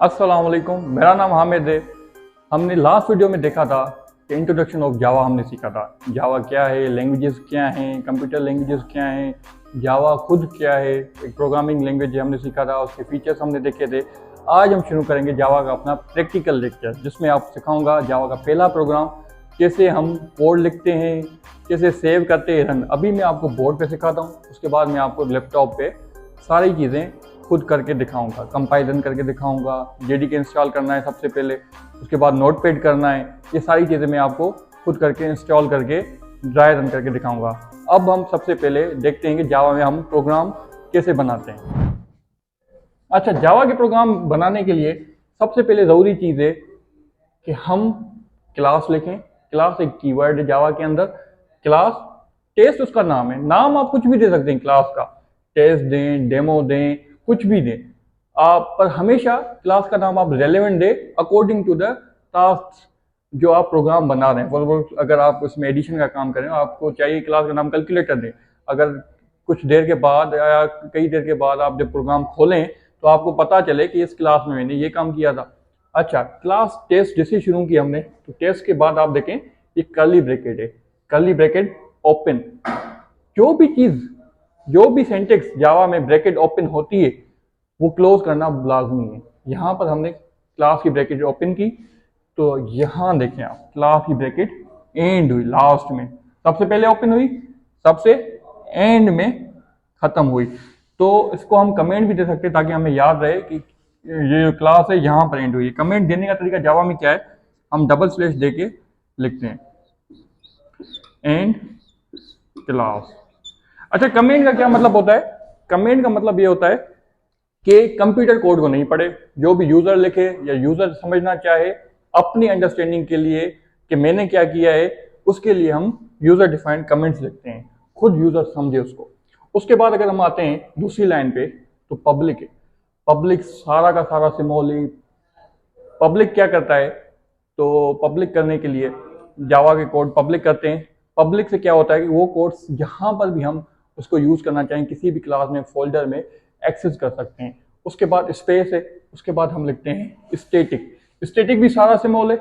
अस्सलाम वालेकुम, मेरा नाम हामिद है। हमने लास्ट वीडियो में देखा था कि इंट्रोडक्शन ऑफ जावा हमने सीखा था। जावा क्या है, लैंग्वेजेस क्या हैं, कंप्यूटर लैंग्वेजेस क्या हैं, जावा खुद क्या है, एक प्रोग्रामिंग लैंग्वेज हमने सीखा था, उसके फीचर्स हमने देखे थे। आज हम शुरू करेंगे जावा का अपना प्रैक्टिकल लेक्चर, जिसमें आप सिखाऊंगा जावा का पहला प्रोग्राम, कैसे हम कोड लिखते हैं, कैसे सेव करते हैं, रन। अभी मैं आपको बोर्ड पे सिखाता हूँ, उसके बाद मैं आपको लैपटॉप पे सारी चीज़ें खुद करके दिखाऊंगा, कंपाइल रन करके दिखाऊंगा, जेडीके इंस्टॉल करना है सबसे पहले, उसके बाद नोटपैड करना है। ये सारी चीज़ें मैं आपको खुद करके इंस्टॉल करके ड्राई रन करके दिखाऊंगा। अब हम सबसे पहले देखते हैं कि जावा में हम प्रोग्राम कैसे बनाते हैं। अच्छा, जावा के प्रोग्राम बनाने के लिए सबसे पहले ज़रूरी चीज़ है कि हम क्लास लिखें। क्लास एक कीवर्ड है जावा के अंदर। क्लास टेस्ट उसका नाम है, नाम आप कुछ भी दे सकते हैं क्लास का, टेस्ट दें, डेमो दें, कुछ भी दें आप, पर हमेशा क्लास का नाम आप रेलेवेंट दें अकॉर्डिंग टू द टास्क जो आप प्रोग्राम बना रहे हैं। फॉर अगर आप उसमें एडिशन का काम करें, आपको चाहिए क्लास का नाम कैलकुलेटर दें। अगर कुछ देर के बाद या कई देर के बाद आप जब प्रोग्राम खोलें तो आपको पता चले कि इस क्लास में मैंने ये काम किया था। अच्छा, क्लास टेस्ट जैसे शुरू की हमने, तो टेस्ट के बाद आप देखें ये कर्ली ब्रैकेट है, कर्ली ब्रैकेट ओपन। जो भी चीज़, जो भी सेंटेक्स जावा में ब्रैकेट ओपन होती है वो क्लोज करना लाजमी है। यहाँ पर हमने क्लास की ब्रैकेट ओपन की, तो यहाँ देखें आप, क्लास की ब्रैकेट एंड हुई, लास्ट में सबसे पहले ओपन हुई, सबसे एंड में खत्म हुई। तो इसको हम कमेंट भी दे सकते हैं ताकि हमें याद रहे कि ये क्लास है यहाँ पर एंड हुई। कमेंट देने का तरीका जावा में क्या है, हम डबल स्लैश दे के लिखते हैं, एंड क्लास। अच्छा, कमेंट का क्या मतलब होता है? कमेंट का मतलब ये होता है कि कंप्यूटर कोड को नहीं पढ़े, जो भी यूजर लिखे या यूजर समझना चाहे अपनी अंडरस्टैंडिंग के लिए कि मैंने क्या किया है, उसके लिए हम यूजर डिफाइंड कमेंट्स लिखते हैं, खुद यूजर समझे उसको। उसके बाद अगर हम आते हैं दूसरी लाइन पे, तो पब्लिक है। पब्लिक सारा का सारा सिंबल ही। पब्लिक क्या करता है, तो पब्लिक करने के लिए जावा के कोड पब्लिक करते हैं। पब्लिक से क्या होता है कि वो कोड्स जहां पर भी हम उसको यूज करना चाहें, किसी भी क्लास में, फोल्डर में एक्सेस कर सकते हैं। उसके बाद स्पेस है, उसके बाद हम लिखते हैं स्टैटिक। स्टैटिक भी सारा सिंबल है,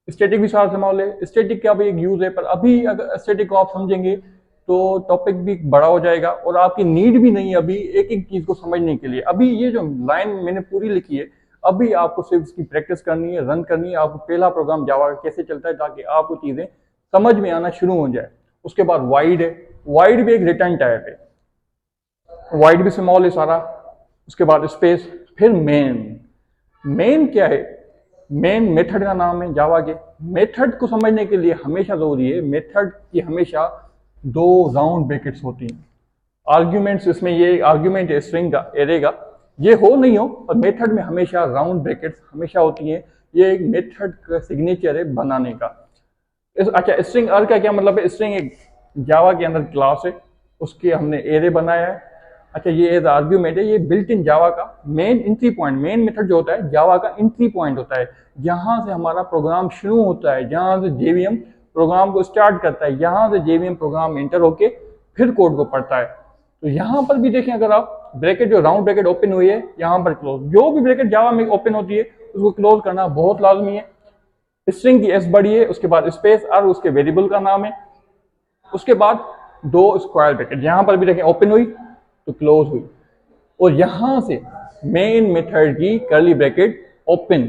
स्टैटिक भी सारा सिंबल है। स्टैटिक का भी एक यूज है, पर अभी अगर स्टैटिक को आप समझेंगे तो टॉपिक भी बड़ा हो जाएगा और आपकी नीड भी नहीं है अभी एक एक चीज को समझने के लिए। अभी ये जो लाइन मैंने पूरी लिखी है, अभी आपको सिर्फ इसकी प्रैक्टिस करनी है, रन करनी है। आपको पहला प्रोग्राम जावा का कैसे चलता है, ताकि आपको चीजें समझ में आना शुरू हो जाए। उसके बाद वाइड है, वाइड भी एक रिटर्न टाइप है, वाइड भी स्मॉल है सारा। उसके बाद स्पेस, फिर मेन। मेन क्या है? मेन मेथड का नाम है जावा के। मेथड को समझने के लिए हमेशा जरूरी है, मेथड की हमेशा दो राउंड ब्रैकेट्स होती हैं। आर्ग्यूमेंट्स, इसमें ये आर्ग्यूमेंट है स्ट्रिंग का, एरे का, ये हो नहीं हो, और मेथड में हमेशा राउंड ब्रैकेट्स हमेशा होती हैं। ये एक मेथड का सिग्नेचर है बनाने का। अच्छा, स्ट्रिंग आर का क्या मतलब है? स्ट्रिंग एक जावा के अंदर क्लास है, उसके हमने एरे बनाया है। अच्छा, ये एज आर्ग्यूमेंट है, ये बिल्ट इन जावा का main entry point. Main method जो होता है जावा का एंट्री पॉइंट होता है, जहां से हमारा प्रोग्राम शुरू होता है, जहां से जेवीएम प्रोग्राम को स्टार्ट करता है, यहां से जेवीएम प्रोग्राम एंटर होके फिर कोड को पढ़ता है। तो यहाँ पर भी देखें, अगर आप ब्रैकेट, जो राउंड ब्रैकेट ओपन हुई है, यहाँ पर क्लोज। जो भी ब्रैकेट जावा में ओपन होती है उसको क्लोज करना बहुत लाजमी है। स्ट्रिंग की एस बड़ी है, उसके बाद स्पेस और उसके वेरिएबल का नाम है। उसके बाद दो स्क्वायर ब्रैकेट, यहां पर भी देखें ओपन हुई तो क्लोज हुई, और यहां से मेन मेथड की कर्ली ब्रैकेट ओपन,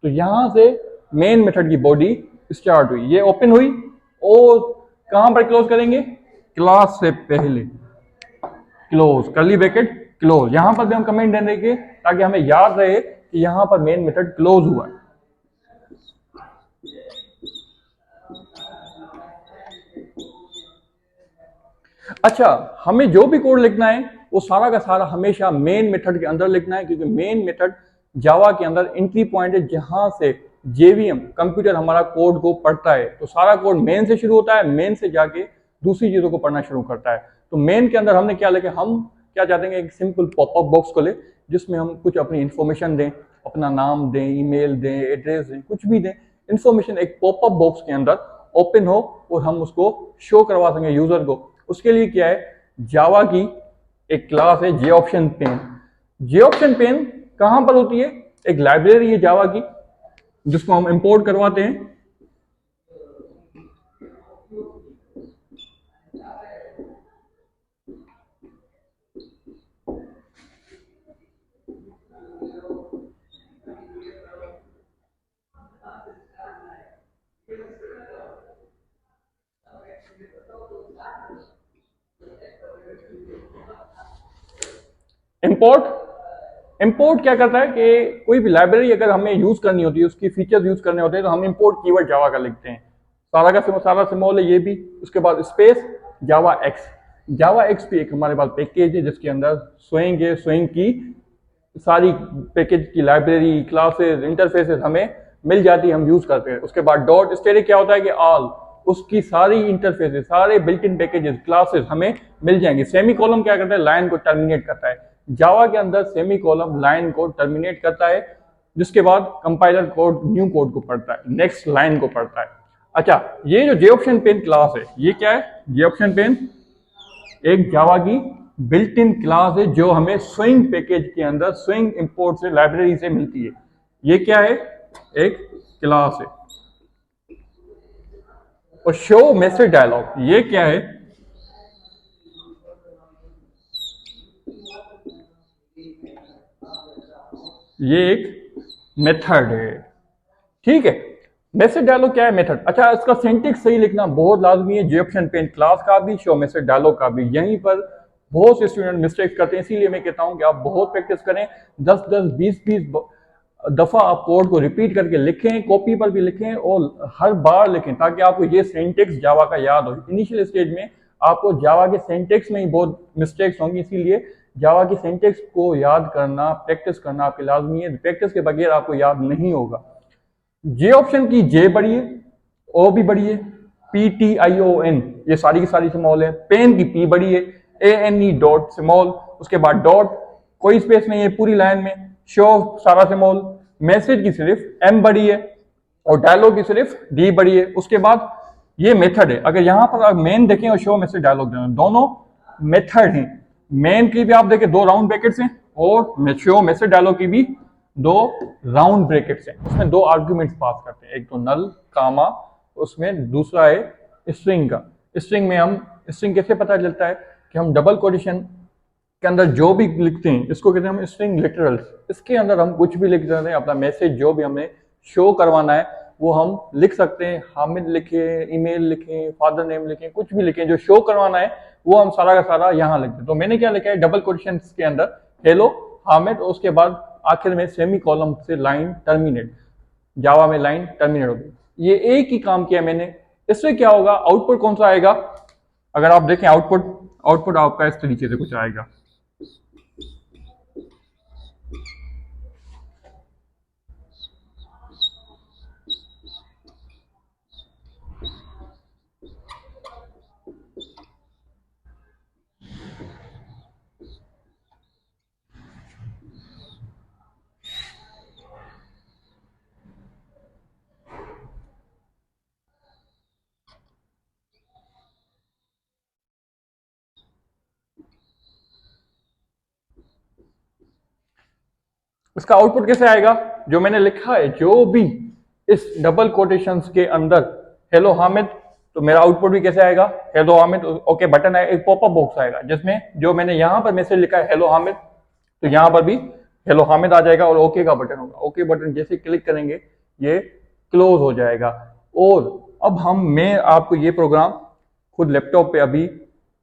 तो यहां से मेन मेथड की बॉडी स्टार्ट हुई, ये ओपन हुई, और कहां पर क्लोज करेंगे? क्लास से पहले क्लोज, कर्ली ब्रैकेट क्लोज। यहां पर भी हम कमेंट दे देंगे ताकि हमें याद रहे कि यहां पर मेन मेथड क्लोज हुआ है। अच्छा, हमें जो भी कोड लिखना है वो सारा का सारा हमेशा मेन मेथड के अंदर लिखना है, क्योंकि मेन मेथड जावा के अंदर एंट्री पॉइंट है, जहां से जेवीएम कंप्यूटर हमारा कोड को पढ़ता है। तो सारा कोड मेन से शुरू होता है, मेन से जाके दूसरी चीजों को पढ़ना शुरू करता है। तो मेन के अंदर हमने क्या लिखे, हम क्या चाहते हैं, एक सिंपल पॉपअप बॉक्स खोले जिसमें हम कुछ अपनी इंफॉर्मेशन दें, अपना नाम दें, ईमेल दें, एड्रेस दें, कुछ भी दें, इंफॉर्मेशन एक पॉपअप बॉक्स के अंदर ओपन हो और हम उसको शो करवा सकें यूजर को। उसके लिए क्या है, जावा की एक क्लास है जे ऑप्शन पेन। जे ऑप्शन पेन कहां पर होती है? एक लाइब्रेरी है जावा की जिसको हम इंपोर्ट करवाते हैं। इंपोर्ट क्या करता है कि कोई भी लाइब्रेरी अगर हमें यूज करनी होती है, उसकी फीचर्स यूज करने होते हैं, तो हम इंपोर्ट कीवर्ड जावा का लिखते हैं। सारा सिमोल है ये भी। उसके बाद स्पेस जावा एक्स भी एक हमारे पास पैकेज है जिसके अंदर स्विंग की सारी पैकेज की लाइब्रेरी, क्लासेस, इंटरफेसेस हमें मिल जाती है, हम यूज करते हैं। उसके बाद डॉट स्टैटिक क्या होता है कि ऑल, उसकी सारी इंटरफेसेस, सारे बिल्ट इन पैकेजेस, क्लासेस हमें मिल जाएंगे। सेमी कॉलम क्या करता है, लाइन को टर्मिनेट करता है। जावा के अंदर सेमी कॉलम लाइन को टर्मिनेट करता है, जिसके बाद कंपाइलर कोड न्यू कोड को पढ़ता है, नेक्स्ट लाइन को पढ़ता है। अच्छा, ये जो जेऑप्शन पेन क्लास है, ये क्या है? जेऑप्शन पेन एक जावा की बिल्ट इन क्लास है जो हमें स्विंग पैकेज के अंदर स्विंग इंपोर्ट से, लाइब्रेरी से मिलती है। ये क्या है? एक क्लास है। और शो मैसेज डायलॉग, ये क्या है? ये एक मेथड है। ठीक है, मैसेज डायलॉग क्या है? मेथड। अच्छा, इसका सिंटेक्स सही लिखना बहुत लाजमी है, जेऑप्शन पेन क्लास का भी, शो मैसेज डायलॉग का भी। यहीं पर बहुत से स्टूडेंट मिस्टेक करते हैं, इसीलिए मैं कहता हूं कि आप बहुत प्रैक्टिस करें, 10-10, 20-20 दफा आप कोड को रिपीट करके लिखें, कॉपी पर भी लिखें और हर बार लिखें, ताकि आपको ये सिंटेक्स जावा का याद हो। इनिशियल स्टेज में आपको जावा के सिंटेक्स में ही बहुत मिस्टेक्स होंगी, इसीलिए जावा की सिंटेक्स को याद करना, प्रैक्टिस करना आपके लाजमी है। प्रैक्टिस के बगैर आपको याद नहीं होगा। जे ऑप्शन की जे बड़ी है, ओ भी बड़ी है, PTION ये सारी की सारी स्मॉल है। पेन की पी बड़ी है, ANE डॉट स्मॉल, उसके बाद डॉट, कोई स्पेस नहीं है पूरी लाइन में, शो सारा स्मॉल, मैसेज की सिर्फ M बड़ी है और डायलॉग की सिर्फ D बड़ी है। उसके बाद ये मेथड है। अगर यहां पर आप मेन देखें और शो मैसेज डायलॉग दोनों मेथड हैं। मेन की भी आप देखें 2 राउंड ब्रैकेट्स हैं और शो मैसेज डायलॉग की भी 2 राउंड ब्रैकेट्स हैं। उसमें 2 आर्ग्यूमेंट्स पास करते हैं, एक तो नल कामा, उसमें दूसरा है स्ट्रिंग का। स्ट्रिंग में हम स्ट्रिंग कैसे पता चलता है कि हम डबल कोटेशन के अंदर जो भी लिखते हैं इसको कहते हैं हम स्ट्रिंग लिटरल्स। इसके अंदर हम कुछ भी लिख सकते हैं, अपना मैसेज जो भी हमें शो करवाना है वो हम लिख सकते हैं। हामिद लिखें, ईमेल लिखें, फादर नेम लिखें, कुछ भी लिखें, जो शो करवाना है वो हम सारा का सारा यहाँ लिखते हैं। तो मैंने क्या लिखा है, डबल कोटेशन के अंदर हेलो हामिद, उसके बाद आखिर में सेमी कॉलम से लाइन टर्मिनेट, जावा में लाइन टर्मिनेट होगी। ये एक ही काम किया मैंने। इससे क्या होगा, आउटपुट कौन सा आएगा? अगर आप देखें आउटपुट आपका इस तरीके से कुछ आएगा। इसका आउटपुट कैसे आएगा? जो मैंने लिखा है, जो भी इस डबल कोटेशंस के अंदर हेलो हामिद, तो मेरा आउटपुट भी कैसे आएगा? हेलो हामिद, ओके बटन आएगा, एक पॉपअप बॉक्स आएगा जिसमें जो मैंने यहां पर मैसेज लिखा है हेलो हामिद, तो यहां पर भी हेलो हामिद आ जाएगा और ओके का बटन होगा। ओके बटन जैसे क्लिक करेंगे ये क्लोज हो जाएगा। और अब मैं आपको ये प्रोग्राम खुद लैपटॉप पे अभी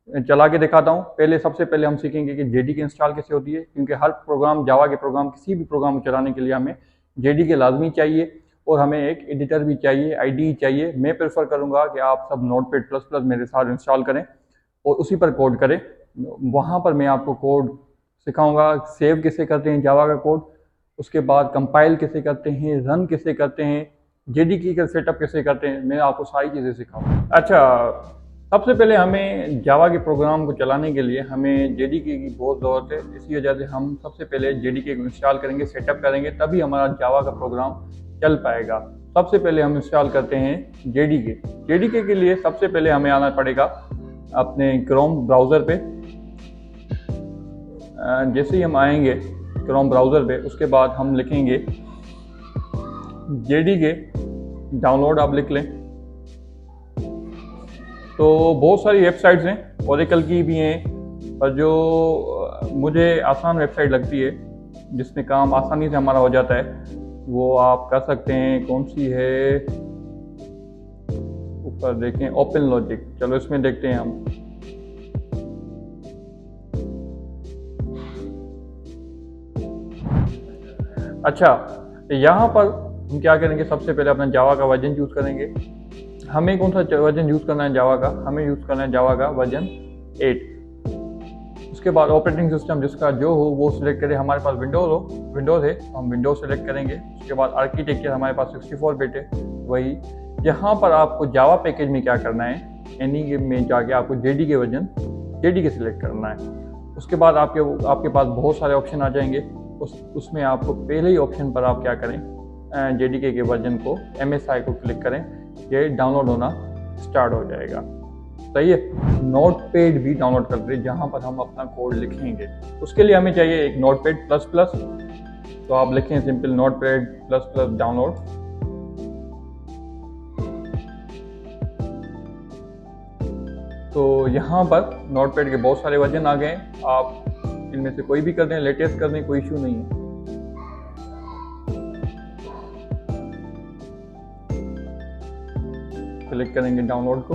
चला के दिखाता हूँ। पहले सबसे पहले हम सीखेंगे कि JDK इंस्टॉल कैसे होती है, क्योंकि हर प्रोग्राम, जावा के प्रोग्राम, किसी भी प्रोग्राम को चलाने के लिए हमें JDK लाजमी चाहिए और हमें एक एडिटर भी चाहिए, IDE चाहिए। मैं प्रेफर करूँगा कि आप सब Notepad++ मेरे साथ इंस्टॉल करें और उसी पर कोड करें। वहाँ पर मैं आपको कोड सिखाऊंगा, सेव कैसे करते हैं जावा का कोड, उसके बाद कंपाइल कैसे करते हैं, रन कैसे करते हैं, JDK का सेटअप कैसे करते हैं, मैं आपको सारी चीज़ें सिखाऊंगा। अच्छा, सबसे पहले हमें जावा के प्रोग्राम को चलाने के लिए हमें JDK की बहुत ज़रूरत है। इसी वजह से हम सबसे पहले JDK को इंस्टॉल करेंगे, सेटअप करेंगे, तभी हमारा जावा का प्रोग्राम चल पाएगा। सबसे पहले हम इंस्टॉल करते हैं JDK के लिए सबसे पहले हमें आना पड़ेगा अपने क्रोम ब्राउज़र पे। जैसे ही हम आएंगे क्रोम ब्राउज़र पे। उसके बाद हम लिखेंगे JDK डाउनलोड, आप लिख लें। तो बहुत सारी वेबसाइट्स हैं, ओरेकल की भी हैं, पर जो मुझे आसान वेबसाइट लगती है जिसमें काम आसानी से हमारा हो जाता है वो आप कर सकते हैं। कौन सी है, ऊपर देखें, ओपन लॉजिक। चलो इसमें देखते हैं हम। अच्छा, यहाँ पर हम क्या करेंगे, सबसे पहले अपना जावा का वर्जन यूज़ करेंगे। हमें कौन सा वर्जन यूज़ करना है जावा का, हमें यूज़ करना है जावा का वर्जन 8। उसके बाद ऑपरेटिंग सिस्टम जिसका जो हो वो सिलेक्ट करें। हमारे पास विंडोज़ है तो हम विंडोज़ सेलेक्ट करेंगे। उसके बाद आर्किटेक्चर हमारे पास 64 बिट है वही। यहाँ पर आपको जावा पैकेज में क्या करना है, एनी में जाके आपको JDK वर्जन JDK सिलेक्ट करना है। उसके बाद आपके पास बहुत सारे ऑप्शन आ जाएंगे। उसमें आपको पहले ही ऑप्शन पर आप क्या करें, JDK के वर्जन को MSI को क्लिक करें, ये डाउनलोड होना स्टार्ट हो जाएगा। सही है। नोटपैड भी डाउनलोड कर दे जहाँ पर हम अपना कोड लिखेंगे। उसके लिए हमें चाहिए एक नोटपैड प्लस प्लस, तो आप लिखें simple notepad plus plus download. तो यहाँ पर नोटपैड के बहुत सारे वर्जन आ गए, आप इनमें से कोई भी कर दें, लेटेस्ट कर दें, कोई इशू नहीं है। क्लिक करेंगे डाउनलोड को,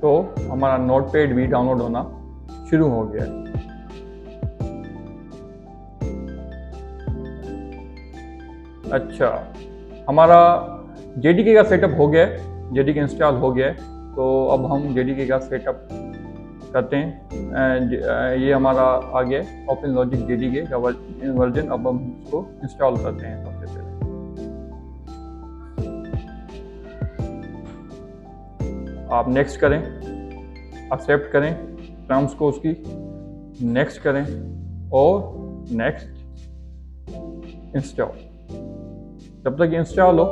तो हमारा नोटपैड भी डाउनलोड होना शुरू हो गया है। अच्छा, हमारा JDK का सेटअप हो गया है, JDK इंस्टॉल हो गया है। तो अब हम JDK का सेटअप करते हैं। ये हमारा आ गया है ओपन लॉजिक JDK का वर्जन। अब हम इसको इंस्टॉल करते हैं। सबसे पहले आप नेक्स्ट करें, एक्सेप्ट करें टर्म्स को उसकी, नेक्स्ट करें और नेक्स्ट इंस्टॉल। जब तक इंस्टॉल हो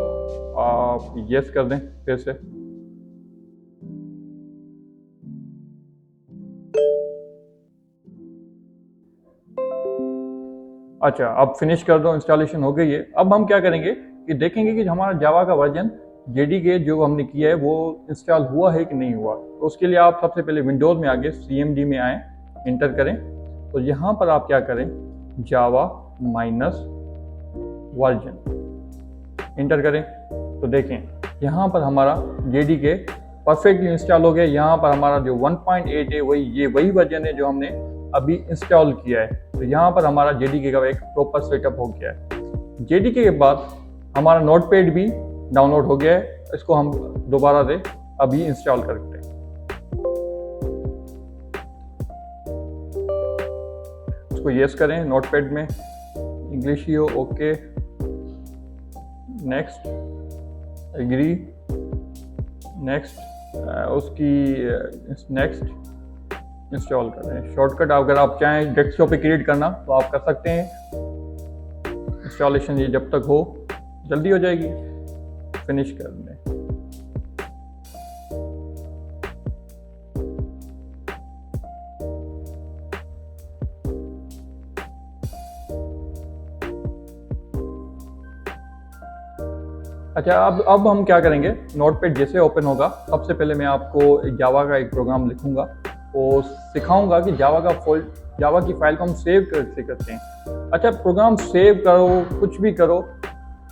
आप यस कर दें फिर से। अच्छा, अब फिनिश कर दो, इंस्टॉलेशन हो गई है। अब हम क्या करेंगे कि देखेंगे कि हमारा जावा का वर्जन JDK जो हमने किया है वो इंस्टॉल हुआ है कि नहीं हुआ। तो उसके लिए आप सबसे पहले विंडोज़ में आगे CMD में आए, इंटर करें। तो यहाँ पर आप क्या करें, जावा माइनस वर्जन इंटर करें। तो देखें यहाँ पर हमारा JDK परफेक्टली इंस्टॉल हो गया। यहाँ पर हमारा जो 1.8 है वही वर्जन है जो हमने अभी इंस्टॉल किया है। तो यहाँ पर हमारा JDK का एक प्रॉपर सेटअप हो गया है। JDK के बाद हमारा नोटपैड भी डाउनलोड हो गया है। इसको हम दोबारा से अभी इंस्टॉल करते हैं। इसको यस करें, नोटपैड में इंग्लिश ही हो, ओके, नेक्स्ट, एग्री, नेक्स्ट, उसकी नेक्स्ट इंस्टॉल करें। शॉर्टकट अगर आप चाहें डेस्कटॉप पे क्रिएट करना तो आप कर सकते हैं। इंस्टॉलेशन ये जब तक हो जल्दी हो जाएगी। फिनिश कर दें। अच्छा, अब हम क्या करेंगे, नोटपैड जैसे ओपन होगा सबसे पहले मैं आपको जावा का एक प्रोग्राम लिखूंगा और सिखाऊंगा कि जावा की फाइल को हम सेव कैसे करते हैं। अच्छा, प्रोग्राम सेव करो, कुछ भी करो,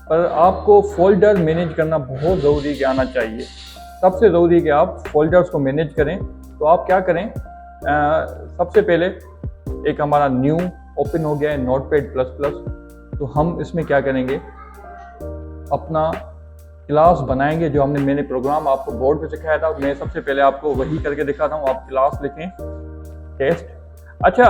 पर आपको फोल्डर मैनेज करना बहुत ज़रूरी कि आना चाहिए। सबसे ज़रूरी है कि आप फोल्डर्स को मैनेज करें। तो आप क्या करें, सबसे पहले एक हमारा न्यू ओपन हो गया है नोटपैड प्लस प्लस। तो हम इसमें क्या करेंगे, अपना क्लास बनाएंगे जो मैंने प्रोग्राम आपको बोर्ड पे सिखाया था। मैं सबसे पहले आपको वही करके दिखाता हूँ। आप क्लास लिखें टेस्ट। अच्छा,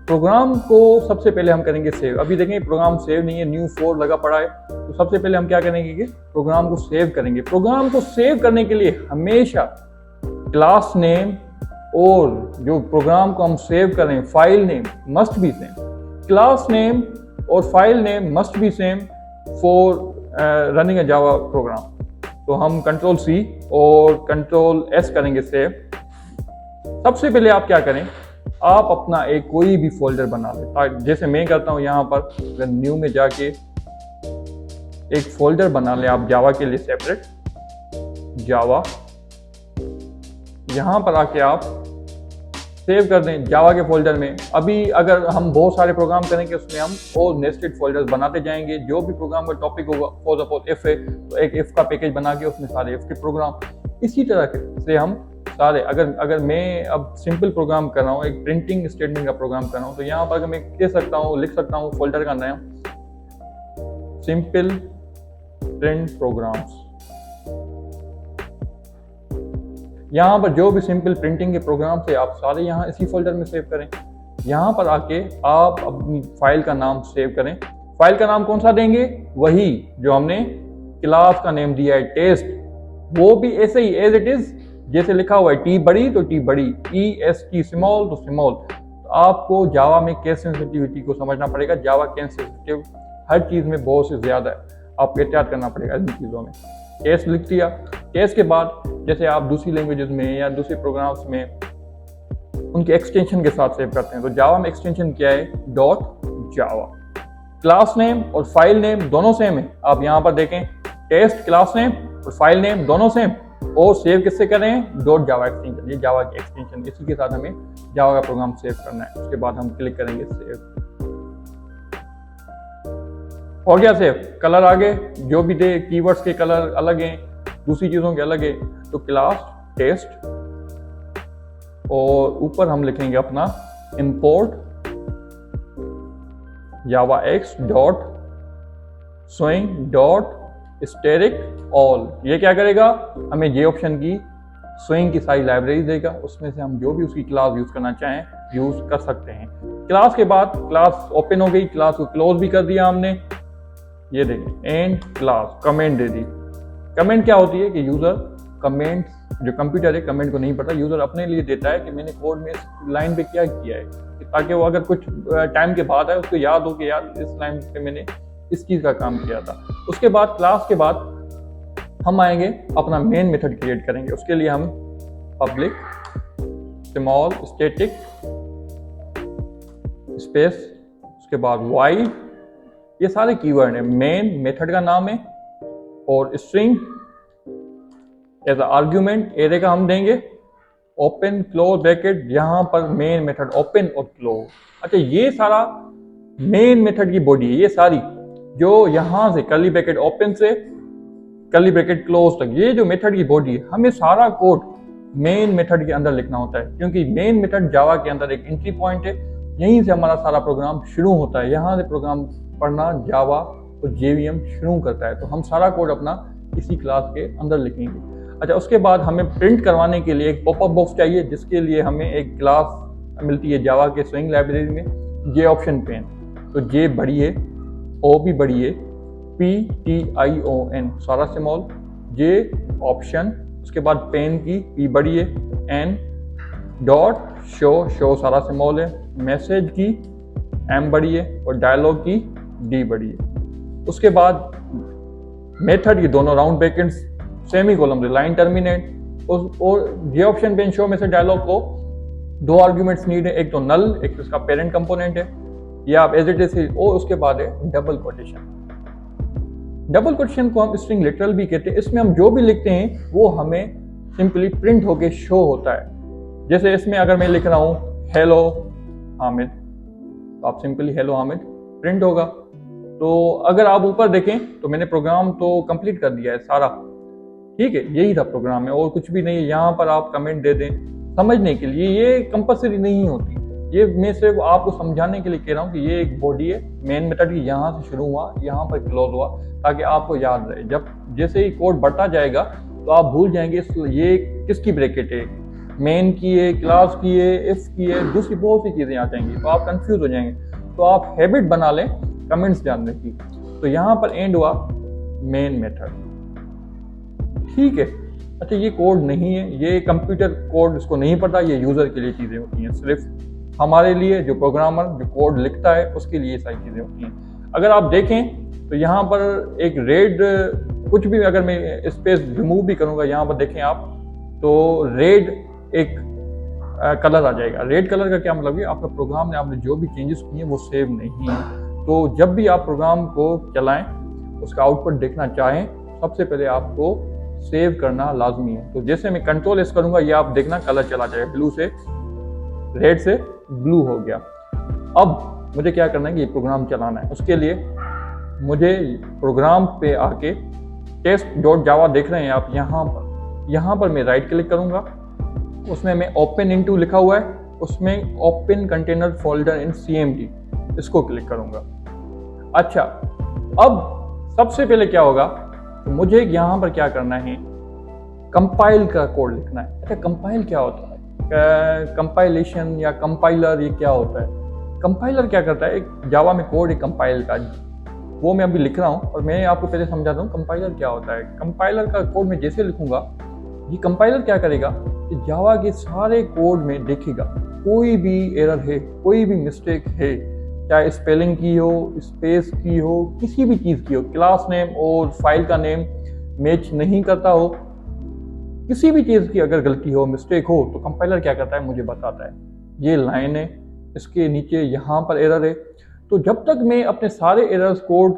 प्रोग्राम को सबसे पहले हम करेंगे सेव। अभी देखें प्रोग्राम सेव नहीं है, न्यू 4 लगा पड़ा है। तो सबसे पहले हम क्या करेंगे कि प्रोग्राम को सेव करेंगे। प्रोग्राम को सेव करने के लिए हमेशा क्लास नेम और जो प्रोग्राम को हम सेव करें file name must be same. Class name और file name must be same for running a Java program. तो हम Ctrl+C और Ctrl+S करेंगे सेव। सबसे पहले आप क्या करें, आप अपना एक कोई भी फोल्डर बना लें, जैसे मैं करता हूँ यहाँ पर, अगर न्यू में जाके एक फोल्डर बना लें आप जावा के लिए सेपरेट, जावा, यहाँ पर आके आप सेव कर दें जावा के फोल्डर में। अभी अगर हम बहुत सारे प्रोग्राम करेंगे उसमें हम और नेस्टेड फोल्डर्स बनाते जाएंगे, जो भी प्रोग्राम का टॉपिक होगा, फॉर सपोज इफ है तो एक इफ का पैकेज बना के उसमें सारे इफ के प्रोग्राम, इसी तरह से हम सारे, अगर मैं अब सिंपल प्रोग्राम कर रहा हूँ, एक प्रिंटिंग स्टेटमेंट का प्रोग्राम कर रहा हूँ, तो यहाँ पर मैं कह सकता हूँ, लिख सकता हूँ फोल्डर का नाम सिंपल प्रिंट प्रोग्राम्स। यहाँ पर जो भी सिंपल प्रिंटिंग के प्रोग्राम से आप सारे यहाँ इसी फोल्डर में सेव करें। यहाँ पर आके आप अपनी फाइल का नाम सेव करें। फाइल का नाम कौन सा देंगे? वही जो हमने क्लास का नेम दिया है टेस्ट, वो भी ऐसे ही एज इट इज, जैसे लिखा हुआ है टी बड़ी तो टी बड़ी, ई एस टी स्मॉल तो स्मॉल। तो आपको जावा में केस सेंसिटिविटी को समझना पड़ेगा। जावा केस सेंसिटिव हर चीज में बहुत से ज्यादा है, आपको एहतियात करना पड़ेगा इन चीजों में। केस लिख दिया, केस के बाद जैसे आप दूसरी लैंग्वेजेस में या दूसरे प्रोग्राम्स में उनके एक्सटेंशन के साथ सेव करते हैं, तो जावा में एक्सटेंशन क्या है? डॉट जावा। क्लास नेम और फाइल नेम दोनों सेम है, आप यहाँ पर देखें, टेस्ट क्लास नेम और फाइल नेम दोनों सेम, और सेव किससे करें? डॉट जावा एक्सटेंशन, ये जावा की एक्सटेंशन, इसी के साथ हमें जावा का प्रोग्राम सेव करना है। उसके बाद हम क्लिक करेंगे सेव, हो गया सेव। कलर आगे जो भी दे, कीवर्ड्स के कलर अलग हैं, दूसरी चीजों के अलग है। तो क्लास टेस्ट, और ऊपर हम लिखेंगे अपना import Java x dot swing dot asterisk all. ये क्या करेगा? हमें जे ऑप्शन की स्विंग की सारी लाइब्रेरी देगा, उसमें से हम जो भी उसकी क्लास यूज करना चाहें यूज कर सकते हैं। क्लास के बाद क्लास ओपन हो गई, क्लास को क्लोज भी कर दिया हमने। ये देखिए and class, comment they the. Comment क्या होती है कि यूजर कमेंट, जो कंप्यूटर है कमेंट को नहीं पता, यूजर अपने लिए देता है कि मैंने कोड में इस लाइन पे क्या किया है, ताकि वो अगर कुछ टाइम के बाद है उसको याद हो कि यार इस लाइन पे मैंने इस चीज का काम किया था। उसके बाद क्लास के बाद हम आएंगे अपना मेन मेथड क्रिएट करेंगे। उसके लिए हम पब्लिक स्मॉल स्टैटिक स्पेस, उसके बाद वाइड, ये सारे कीवर्ड है। मेन मेथड का नाम है, और स्ट्रिंग एज आर्ग्यूमेंट एरे का हम देंगे, ओपन क्लोज ब्रैकेट, यहां पर मेन मेथड ओपन और क्लोज। अच्छा, ये सारा मेन मेथड की बॉडी है, ये सारी जो यहां से कर्ली ब्रैकेट ओपन से कर्ली ब्रैकेट क्लोज तक, ये जो मेथड की बॉडी है, हमें सारा कोड मेन मेथड के अंदर लिखना होता है, क्योंकि मेन मेथड जावा के अंदर एक एंट्री पॉइंट है, यहीं से हमारा सारा प्रोग्राम शुरू होता है। यहाँ से प्रोग्राम पढ़ना जावा और जेवीएम शुरू करता है, तो हम सारा कोड अपना इसी क्लास के अंदर लिखेंगे। अच्छा, उसके बाद हमें प्रिंट करवाने के लिए एक पॉपअप बॉक्स चाहिए, जिसके लिए हमें एक क्लास मिलती है जावा के स्विंग लाइब्रेरी में, जे ऑप्शन पेन। तो जे बड़ी है, ओ भी बड़ी है, PTION सारा स्मॉल, जे ऑप्शन, उसके बाद पेन की पी बड़ी है, एन डॉट शो सारा स्मॉल है, मैसेज की एम बड़ी है, और डायलॉग की डी बड़ी है। उसके बाद मेथड की दोनों राउंड ब्रैकेट्स, सेमी कॉलम से लाइन टर्मिनेट, और जे ऑप्शन पेन शो में से डायलॉग को दो आर्ग्यूमेंट्स नीड है, एक तो नल, एक तो इसका पेरेंट कंपोनेंट है, ये आप एज इट इज, और उसके बाद है डबल कोटेशन। डबल कोटेशन को हम स्ट्रिंग लिटरल भी कहते हैं। इसमें हम जो भी लिखते हैं वो हमें सिंपली प्रिंट होके शो होता है। जैसे इसमें अगर मैं लिख रहा हूँ हेलो हामिद, तो आप सिंपली हेलो हामिद प्रिंट होगा। तो अगर आप ऊपर देखें तो मैंने प्रोग्राम तो कंप्लीट कर दिया है सारा, ठीक है, यही था प्रोग्राम है और कुछ भी नहीं है। यहाँ पर आप कमेंट दे दें समझने के लिए, ये कंपल्सरी नहीं होती, ये मैं सिर्फ आपको समझाने के लिए कह रहा हूँ कि ये एक बॉडी है मेन मेथड की, यहाँ से शुरू हुआ यहाँ पर क्लोज हुआ, ताकि आपको याद रहे। जब जैसे ही कोड बढ़ता जाएगा तो आप भूल जाएंगे ये किसकी ब्रैकेट है, मेन की है, क्लास की है, इफ की है, दूसरी बहुत सी चीजें आ जाएंगी, तो आप कंफ्यूज हो जाएंगे। तो आप हैबिट बना लें कमेंट्स जानने की। तो यहाँ पर एंड हुआ मेन मेथड, ठीक है। अच्छा, ये कोड नहीं है, ये कंप्यूटर कोड इसको नहीं पता, ये यूजर के लिए चीजें होती हैं, सिर्फ हमारे लिए जो प्रोग्रामर जो कोड लिखता है उसके लिए सारी चीजें होती हैं। अगर आप देखें तो यहाँ पर एक रेड, कुछ भी अगर मैं स्पेस रिमूव भी करूंगा, यहाँ पर देखें आप तो रेड एक कलर आ जाएगा। रेड कलर का क्या मतलब है, आपका प्रोग्राम ने आपने जो भी चेंजेस किए वो सेव नहीं है। तो जब भी आप प्रोग्राम को चलाएं, उसका आउटपुट देखना चाहें, सबसे पहले आपको सेव करना लाजमी है। तो जैसे मैं कंट्रोल एस करूंगा, ये आप देखना कलर चला जाएगा, ब्लू से रेड से ब्लू हो गया। अब मुझे क्या करना है कि ये प्रोग्राम चलाना है। उसके लिए मुझे प्रोग्राम पे आके test.java देख रहे हैं आप, यहाँ पर मैं राइट क्लिक करूंगा, उसमें मैं ओपन इनटू लिखा हुआ है, उसमें ओपन कंटेनर फोल्डर इन CMD, इसको क्लिक करूंगा। अच्छा, अब सबसे पहले क्या होगा, तो मुझे यहाँ पर क्या करना है, कंपाइल का कोड लिखना है। अच्छा, कंपाइल क्या होता है, कंपाइलेशन या कंपाइलर, ये क्या होता है? कंपाइलर क्या करता है, एक जावा में कोड है कंपाइल का, वो मैं अभी लिख रहा हूँ और मैं आपको पहले समझाता हूँ कंपाइलर क्या होता है। कंपाइलर का कोड मैं जैसे लिखूंगा, ये कंपाइलर क्या करेगा कि जावा के सारे कोड में देखेगा कोई भी एरर है, कोई भी मिस्टेक है, चाहे स्पेलिंग की हो, स्पेस की हो, किसी भी चीज़ की हो, क्लास नेम और फाइल का नेम मैच नहीं करता हो, किसी भी चीज़ की अगर गलती हो, मिस्टेक हो, तो कंपाइलर क्या करता है, मुझे बताता है ये लाइन है, इसके नीचे यहाँ पर एरर है। तो जब तक मैं अपने सारे एरर्स कोड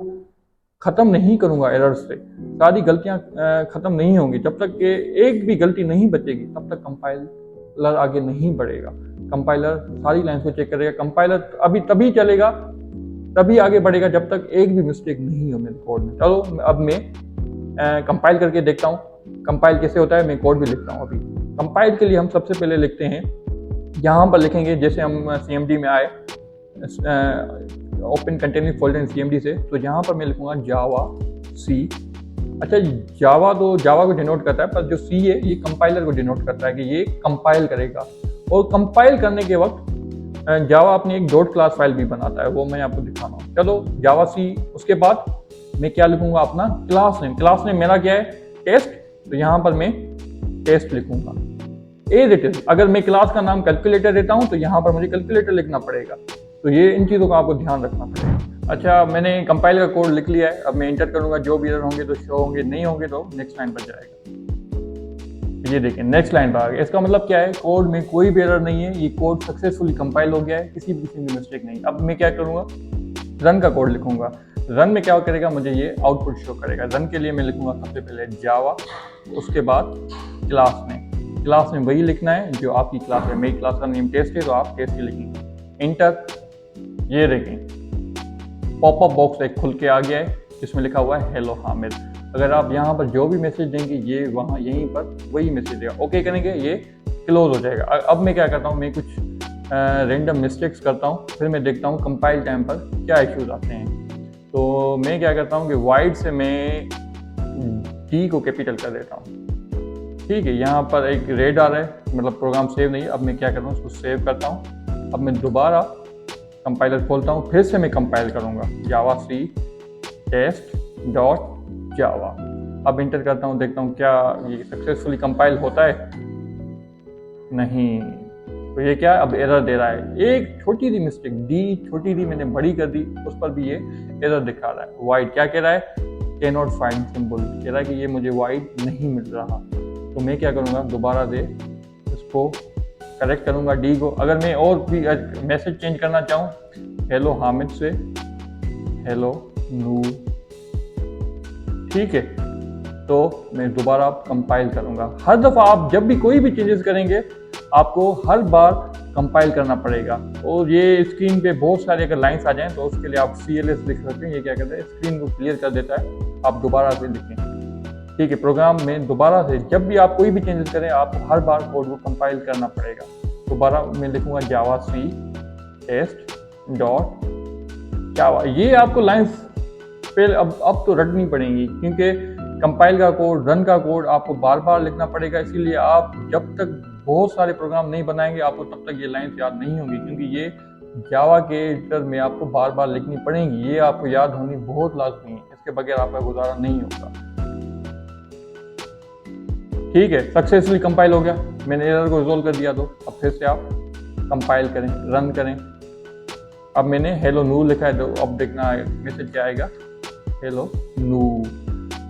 ख़त्म नहीं करूँगा, एरर्स से सारी गलतियाँ ख़त्म नहीं होंगी, जब तक कि एक भी गलती नहीं बचेगी, तब तक कंपाइलर आगे नहीं बढ़ेगा। कंपाइलर सारी लाइन्स को चेक करेगा, कंपाइलर अभी तभी चलेगा, तभी आगे बढ़ेगा जब तक एक भी मिस्टेक नहीं हो मेरे कोड में। चलो अब मैं कंपाइल करके देखता हूँ कंपाइल कैसे होता है, मैं कोड भी लिखता हूँ। अभी कंपाइल के लिए हम सबसे पहले लिखते हैं, यहाँ पर लिखेंगे, जैसे हम CMD में आए, ओपन कंटेनर फोल्डर इन CMD से, तो यहाँ पर मैं लिखूंगा जावा C। अच्छा, जावा तो जावा को डिनोट करता है, पर जो C है ये कंपाइलर को डिनोट करता है कि ये कंपाइल करेगा। और कंपाइल करने के वक्त जावा अपनी एक डॉट क्लास फाइल भी बनाता है, वो मैं आपको दिखा रहा हूँ। चलो जावा C, उसके बाद मैं क्या लिखूंगा, अपना क्लास नेम। क्लास नेम मेरा क्या है, टेस्ट, तो यहाँ पर मैं टेस्ट लिखूंगा। एज इट इज, अगर मैं क्लास का नाम कैलकुलेटर देता हूँ तो यहाँ पर मुझे कैलकुलेटर लिखना पड़ेगा। तो ये इन चीज़ों का आपको ध्यान रखना पड़ेगा। अच्छा, मैंने कंपाइल का कोड लिख लिया है, अब मैं इंटर करूंगा, जो भी एरर होंगे तो शो होंगे, नहीं होंगे तो नेक्स्ट लाइन पर जाएगा। ये देखिए नेक्स्ट लाइन पर आ गया। इसका मतलब क्या है, कोड में कोई भी एरर नहीं है, ये कोड सक्सेसफुली कंपाइल हो गया है, किसी भी मिस्टेक नहीं। अब मैं क्या करूँगा, रन का कोड लिखूंगा। रन में क्या करेगा, मुझे ये आउटपुट शो करेगा। रन के लिए मैं लिखूंगा सबसे पहले जावा, उसके बाद क्लास में। क्लास में वही लिखना है जो आपकी क्लास है, मेरी क्लास का नेम टेस्ट है तो आप टेस्ट ही लिखेंगे। इंटर, ये देखें पॉपअप बॉक्स एक खुल के आ गया है, जिसमें लिखा हुआ है हेलो हामिद। अगर आप यहाँ पर जो भी मैसेज देंगे ये वहाँ यहीं पर वही मैसेज देगा। ओके करेंगे, ये क्लोज हो जाएगा। अब मैं क्या करता हूँ, मैं कुछ रेंडम मिस्टेक्स करता हूँ, फिर मैं देखता हूँ कंपाइल टाइम पर क्या इश्यूज आते हैं। तो मैं क्या करता हूँ कि वाइड से मैं D को कैपिटल कर देता हूँ। ठीक है, यहाँ पर एक रेड आ रहा है, मतलब प्रोग्राम सेव नहीं है। अब मैं क्या करता हूँ, उसको सेव करता हूँ। अब मैं दोबारा कंपाइलर खोलता हूँ, फिर से मैं कंपाइल करूँगा जावा C test.java। अब इंटर करता हूँ, देखता हूँ क्या ये सक्सेसफुली कंपाइल होता है, नहीं। तो ये क्या, अब एरर दे रहा है। एक छोटी सी मिस्टेक, D छोटी दी मैंने बड़ी कर दी, उस पर भी ये एरर दिखा रहा है। वाइड क्या कह रहा है, कैन नॉट फाइंड सिंबल, कह रहा है कि ये मुझे वाइड नहीं मिल रहा। तो मैं क्या करूँगा, दोबारा से इसको करेक्ट करूँगा D को। अगर मैं और भी मैसेज चेंज करना चाहूँ, हेलो हामिद से हेलो नूर, ठीक है, तो मैं दोबारा कंपाइल करूँगा। हर दफ़ा आप जब भी कोई भी चेंजेस करेंगे, आपको हर बार कंपाइल करना पड़ेगा। और ये स्क्रीन पे बहुत सारे अगर लाइंस आ जाएं तो उसके लिए आप CLS लिख सकते हैं। ये क्या करता है, स्क्रीन को क्लियर कर देता है, आप दोबारा से लिखें। ठीक है, प्रोग्राम में दोबारा से जब भी आप कोई भी चेंजेस करें, आपको हर बार कोड को कंपाइल करना पड़ेगा। दोबारा मैं लिखूंगा जावा C test.java। ये आपको लाइंस पे अब तो रटनी पड़ेंगी, क्योंकि कंपाइल का कोड, रन का कोड आपको बार बार लिखना पड़ेगा। इसीलिए आप जब तक बहुत सारे प्रोग्राम नहीं बनाएंगे, आपको तब तक ये लाइंस याद नहीं होंगी, क्योंकि ये जावा के एडिटर में आपको बार बार लिखनी पड़ेंगी। ये आपको याद होनी बहुत लाजमी है, इसके बगैर आपका गुजारा नहीं होगा। ठीक है, सक्सेसफुली कंपाइल हो गया, मैंने एरर को रिजोल्व कर दिया। तो अब फिर से आप कंपाइल करें, रन करें। अब मैंने हेलो नूर लिखा है, तो अब देखना मैसेज क्या आएगा, हेलो नूर।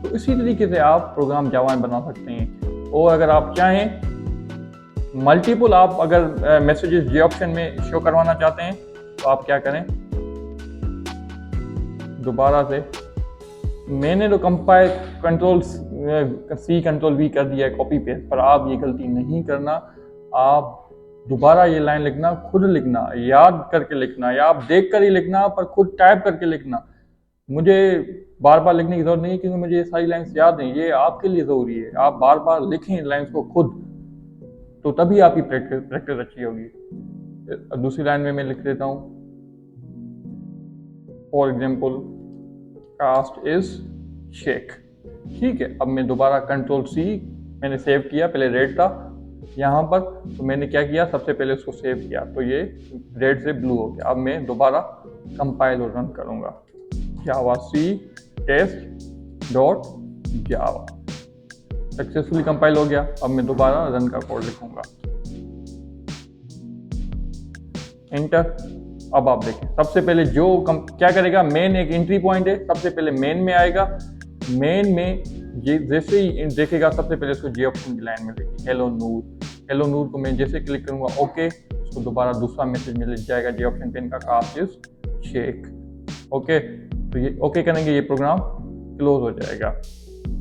तो इसी तरीके से आप प्रोग्राम जावा में बना सकते हैं। और अगर आप चाहें मल्टीपल आप अगर मैसेजेस जे ऑप्शन में शो करवाना चाहते हैं तो आप क्या करें, दोबारा से मैंने तो compile control C control V कर दिया है कॉपी पेस्ट, पर आप ये गलती नहीं करना। आप दोबारा ये लाइन लिखना, खुद लिखना, याद करके लिखना, या आप देख कर ही लिखना पर खुद टाइप करके लिखना। मुझे बार बार लिखने की जरूरत नहीं है क्योंकि मुझे ये सारी लाइन्स याद हैं। ये आपके लिए जरूरी है, आप बार बार लिखें लाइन्स को खुद, तो तभी आपकी प्रैक्टिस अच्छी होगी। दूसरी लाइन में मैं लिख देता हूँ, for example cast is shake. ठीक है, अब मैं दोबारा कंट्रोल सी, मैंने सेव किया, पहले रेड था यहाँ पर, तो मैंने क्या किया, सबसे पहले उसको सेव किया तो ये रेड से ब्लू हो गया। अब मैं दोबारा कंपाइल और रन करूंगा, javac test dot Java, successfully compile हो गया। अब मैं दोबारा रन का कोड लिखूंगा, एंटर। अब आप देखें, सबसे पहले जो क्या करेगा, मेन एक एंट्री पॉइंट है, सबसे पहले मेन में आएगा। मेन में ये जैसे ही देखेगा, सबसे पहले इसको जे ऑप्शन की लाइन में देखिए, हेलो नूर। हेलो नूर को मैं जैसे क्लिक करूंगा ओके, उसको दोबारा दूसरा मैसेज मिल जाएगा जे ऑप्शन पे, इनका कास्ट इज शेक। ओके, तो ये ओके करेंगे, ये प्रोग्राम क्लोज हो जाएगा।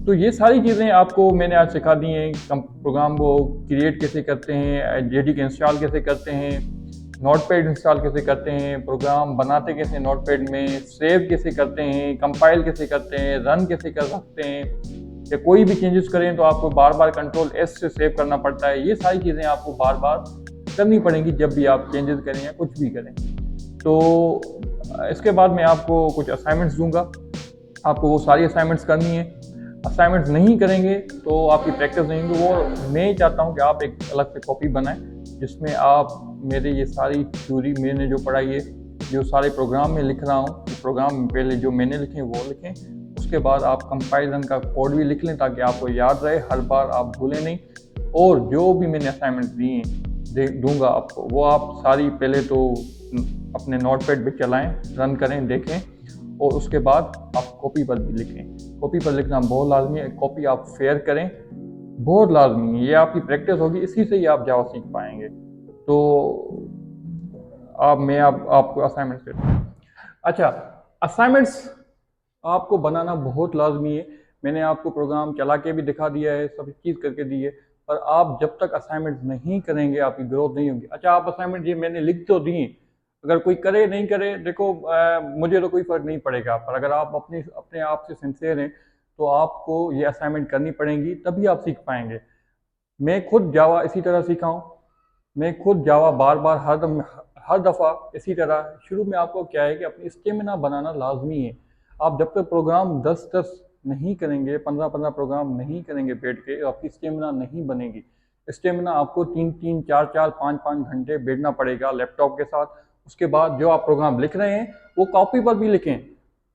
तो ये सारी चीज़ें आपको मैंने आज सिखा दी हैं। प्रोग्राम को क्रिएट कैसे करते हैं, जेडीके इंस्टॉल कैसे करते हैं, नोटपैड इंस्टॉल कैसे करते हैं, प्रोग्राम बनाते कैसे नोटपैड में, सेव कैसे करते हैं, कंपाइल कैसे करते हैं, रन कैसे कर सकते हैं, या कोई भी चेंजेस करें तो आपको बार बार कंट्रोल एस से सेव करना पड़ता है। ये सारी चीज़ें आपको बार बार करनी पड़ेंगी जब भी आप चेंजेस करें या कुछ भी करें। तो इसके बाद मैं आपको कुछ असाइनमेंट्स दूंगा, आपको वो सारी असाइनमेंट्स करनी है। असाइनमेंट्स नहीं करेंगे तो आपकी प्रैक्टिस नहीं होगी। वो मैं चाहता हूँ कि आप एक अलग से कॉपी बनाएं जिसमें आप मेरे ये सारी थ्योरी मैंने जो पढ़ाई है, जो सारे प्रोग्राम में लिख रहा हूँ, प्रोग्राम पहले जो मैंने लिखे वो लिखें, उसके बाद आप कंपाइलन का कोड भी लिख लें ताकि आपको याद रहे, हर बार आप भूलें नहीं। और जो भी मैंने असाइनमेंट दिए दूंगा आपको, वो आप सारी पहले तो अपने नोटपैड पे चलाएं, रन करें, देखें, और उसके बाद आप कॉपी पर भी लिखें। कॉपी पर लिखना बहुत लाजमी है, कॉपी आप फेयर करें, बहुत लाजमी है। ये आपकी प्रैक्टिस होगी, इसी से ही आप जावा सीख पाएंगे। तो मैं आपको असाइनमेंट्स देता हूँ। अच्छा, असाइनमेंट्स आपको बनाना बहुत लाजमी है। मैंने आपको प्रोग्राम चला के भी दिखा दिया है, सब चीज़ करके दी है, पर आप जब तक असाइनमेंट नहीं करेंगे आपकी ग्रोथ नहीं होगी। अच्छा, आप असाइनमेंट ये मैंने लिख तो दिए, अगर कोई करे नहीं करे, देखो मुझे तो कोई फ़र्क नहीं पड़ेगा, पर अगर आप अपने आप से सिंसियर हैं तो आपको ये असाइनमेंट करनी पड़ेंगी, तभी आप सीख पाएंगे। मैं खुद जावा इसी तरह सीखा हूँ, मैं खुद जावा बार बार हर दफ़ा इसी तरह। शुरू में आपको क्या है कि अपनी स्टेमिना बनाना लाजमी है। आप जब तक प्रोग्राम 10-10 नहीं करेंगे, 15-15 प्रोग्राम नहीं करेंगे बैठ के, आपकी स्टेमिना नहीं बनेगी। स्टेमिना आपको 3-3, 4-4, 5-5 घंटे बैठना पड़ेगा लैपटॉप के साथ। उसके बाद जो आप प्रोग्राम लिख रहे हैं वो कॉपी पर भी लिखें,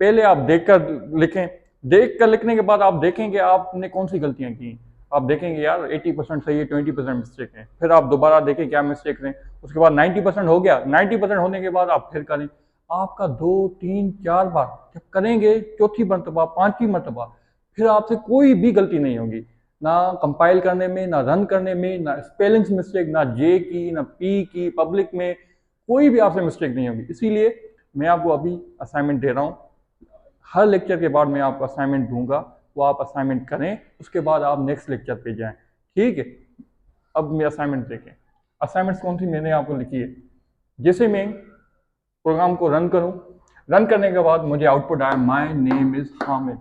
पहले आप देख कर लिखें। देख कर लिखने के बाद आप देखेंगे आपने कौन सी गलतियाँ की, आप देखेंगे यार 80% सही है, 20% मिस्टेक है, फिर आप दोबारा देखें क्या मिस्टेक हैं। उसके बाद 90% हो गया, 90% होने के बाद आप फिर करें। आपका 2, 3, 4 बार जब करेंगे, चौथी मरतबा, 5वीं मरतबा, फिर आपसे कोई भी गलती नहीं होगी, ना कंपाइल करने में, ना रन करने में, ना स्पेलिंग्स मिस्टेक, ना जे की, ना पी की, पब्लिक में कोई भी आपसे मिस्टेक नहीं होगी। इसीलिए मैं आपको अभी असाइनमेंट दे रहा हूँ, हर लेक्चर के बाद मैं आपको असाइनमेंट दूंगा, वो आप असाइनमेंट करें, उसके बाद आप नेक्स्ट लेक्चर पे जाएं। ठीक है, अब मैं असाइनमेंट देखें। असाइनमेंट्स कौन सी मैंने आपको लिखी है। जैसे मैं प्रोग्राम को रन करूं, रन करने के बाद मुझे आउटपुट आया my name is Hamid,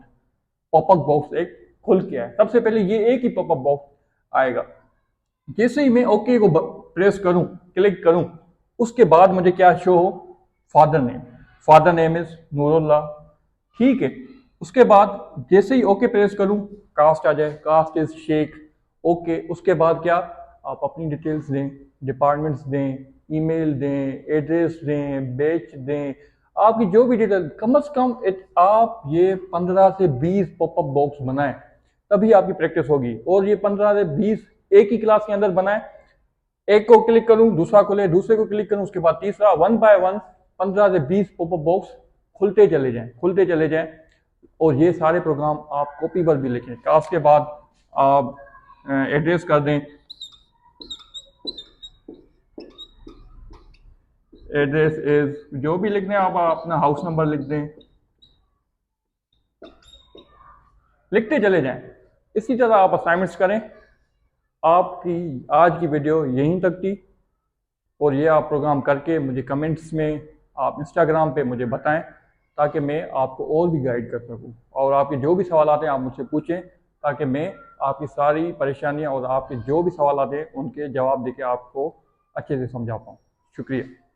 popup box एक खुल के आया। सबसे पहले ये एक ही पॉपअप बॉक्स आएगा। जैसे ही मैं ओके को प्रेस करूं, क्लिक करूं, उसके बाद मुझे क्या शो हो, फादर नेम इज नूरुल्लाह। ठीक है, उसके बाद जैसे ही ओके प्रेस करूं, कास्ट आ जाए, कास्ट इज शेख। ओके, उसके बाद क्या, आप अपनी डिटेल्स दें, डिपार्टमेंट्स दें, ईमेल दें, एड्रेस दें, बैच दें, आपकी जो भी डिटेल, कम से कम आप ये 15 से 20 पॉपअप बॉक्स बनाएं, तभी आपकी प्रैक्टिस होगी। और ये 15 से 20 एक ही क्लास के अंदर बनाएं। एक को क्लिक करूं, दूसरा खुले, दूसरे को क्लिक करूं, उसके बाद तीसरा, 1 बाय 1 15 से 20 पॉपअप बॉक्स खुलते चले जाएं। और ये सारे प्रोग्राम आप कॉपी पर भी लिखें। कास्ट के बाद आप एड्रेस कर दें, एड्रेस इज जो भी लिखना है आप अपना हाउस नंबर लिख दें, लिखते चले जाएं। इसी तरह आप असाइनमेंट्स करें। आपकी आज की वीडियो यहीं तक थी और ये आप प्रोग्राम करके मुझे कमेंट्स में आप इंस्टाग्राम पे मुझे बताएं ताकि मैं आपको और भी गाइड कर सकूं, और आपके जो भी सवाल आते हैं आप मुझसे पूछें ताकि मैं आपकी सारी परेशानियां और आपके जो भी सवाल आते हैं उनके जवाब देके आपको अच्छे से समझा पाऊँ। शुक्रिया।